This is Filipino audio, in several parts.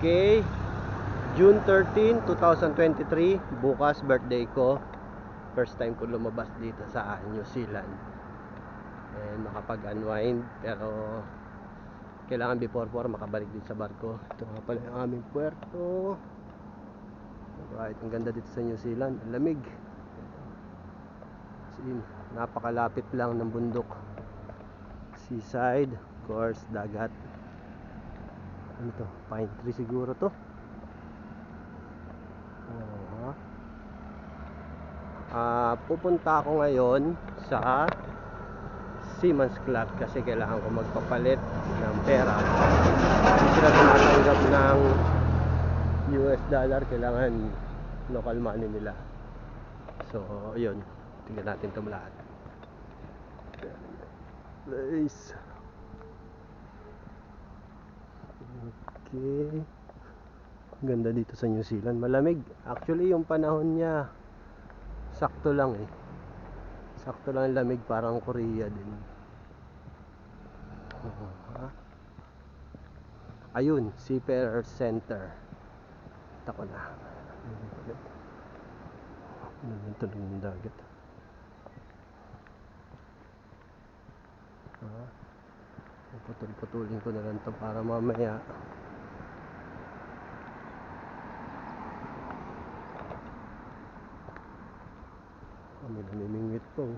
Okay, June 13, 2023. Bukas birthday ko. First time ko lumabas dito sa New Zealand and makapag-unwind, pero kailangan before 4 makabalik dito sa barko. Ito nga pala yung aming puerto. Right, ang ganda dito sa New Zealand, ang lamig. Napakalapit lang ng bundok, seaside, of course, dagat. Ano to? Pine tree siguro to. Pupunta ako ngayon sa Seamen's Club kasi kailangan ko magpapalit ng pera. Hindi sila tumatanggap ng US dollar, kailangan local money nila. So, yun. Tingnan natin ito lahat. Nice. Okay. Ganda dito sa New Zealand. Malamig. Actually, yung panahon niya sakto lang eh. Sakto lang lamig, parang Korea din. Ayun, Seafarer Center. Tako na. Ito ng dagat. Putol-putulin ko na lang ito para mamaya may namimingwit po.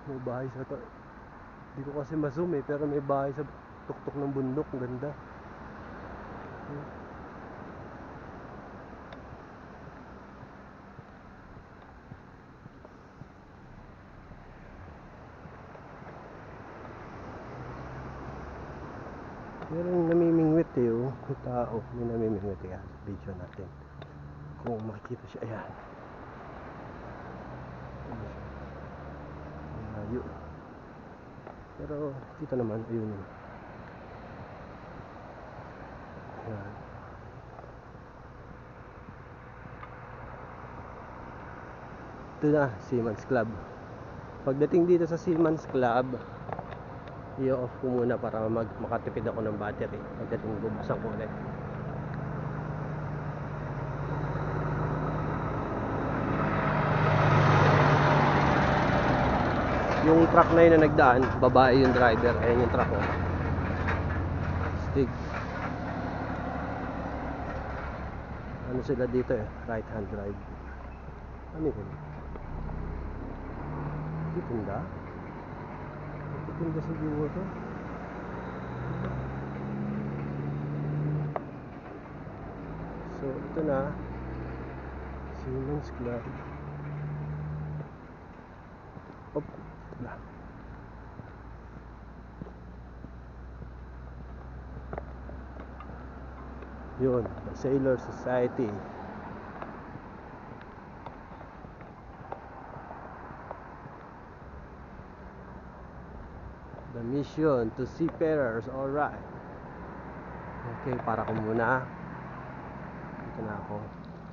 May bahay sa to. Hindi ko kasi ma-zoom eh, pero may bahay sa tuktok ng bundok. Ganda. Pero yung namimingwit eh, oh. May tao, may namimingwit eh. Video natin kung makikita siya. Ayan. Malayo. Pero dito naman, ayun. Ayan. Ito na, Seamen's Club. Pagdating dito sa Seamen's Club, i-off ko muna para makatipid ako ng battery. Pagdating bubuksan ko ulit. Yung truck na yun na nagdaan, babae yung driver. Ayan yung truck ko. Stig. Ano sila dito eh, right hand drive. Ano yun? Titinda? Titinda siguro. So ito na, Seamen's Club. Op, na. Yun, the Sailor Society. The mission to seafarers, alright. Okay, para ko muna. Dito na ako.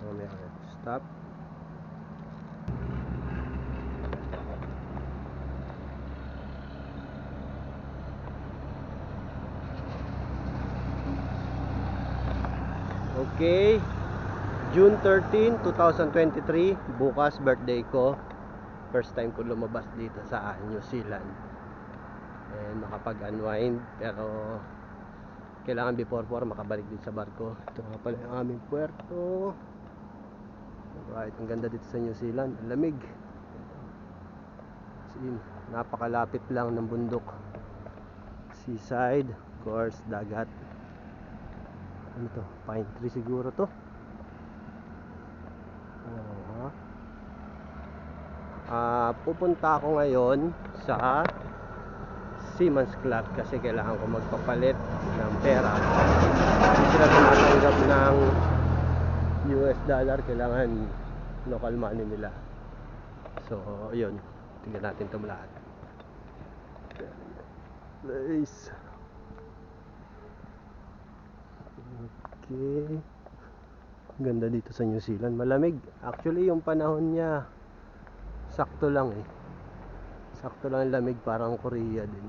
Mamaya ulit. Stop. Okay, June 13, 2023. Bukas birthday ko. First time ko lumabas dito sa New Zealand and makapag-unwind, pero kailangan before 4 makabalik dito sa barko. Ito nga pala yung aming puerto. Right, ang ganda dito sa New Zealand, ang lamig. Napakalapit lang ng bundok, seaside, of course, dagat. Ano to? Pine tree siguro to. Pupunta ako ngayon sa Seamen's Club kasi kailangan ko magpapalit ng pera. Hindi sila tumatanggap ng US dollar, kailangan local money nila. So, yun. Tingnan natin ito lahat. Nice. Okay. Ganda dito sa New Zealand. Malamig. Actually, yung panahon niya sakto lang eh. Sakto lang ang lamig, parang Korea din.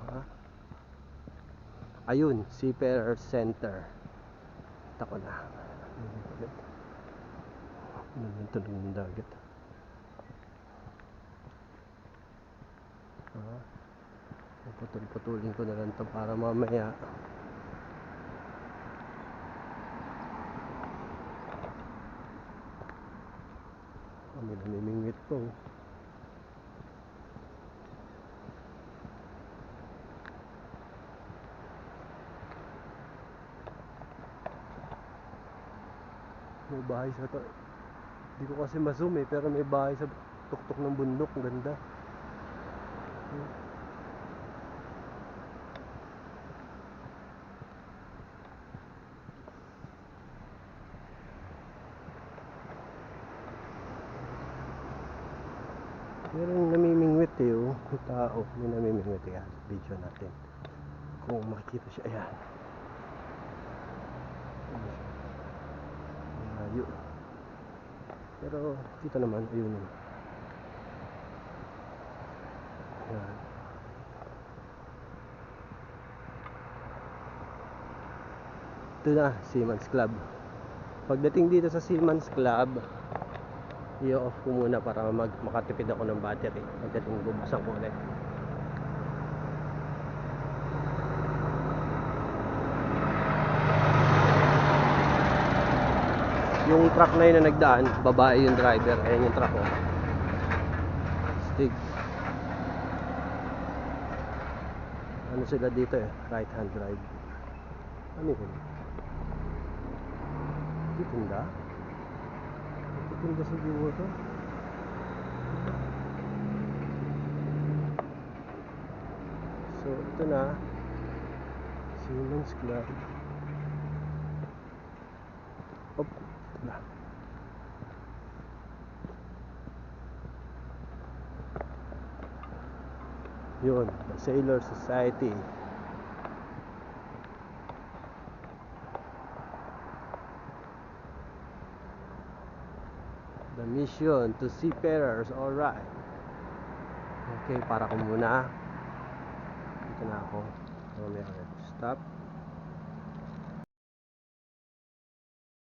Ha? Ayun, Seafarer Center. Tako na. Tunog ng dagat. Putol-putulin ko na lang to para mamaya kami namimingwit po. May bahay sa to. Hindi ko kasi ma-zoom eh, pero may bahay sa tuktok ng bundok. Ganda. Meron namimingwit eh, oh. May tao, may namimingwit eh. Video natin. Kung makikita siya, ayan. Malayo. Pero dito naman, ayun. Ayan. Ito na, Seaman's Club. Pagdating dito sa Seaman's Club, i-off ko muna para makatipid ako ng battery. Pagdating bubuksan ko ulit. Yung truck na yun na nagdaan, babae yung driver. Ayan yung truck ko. Stig. Ano sila dito eh? Right hand drive. Ano yun? Titinda? Titinda siguro to. So ito na, Seaman's Club. Op, ito na. Yun, the Sailor Society. The mission to seafarers, alright. Okay, para ko muna. Dito na ako. Mamaya ulit. Stop.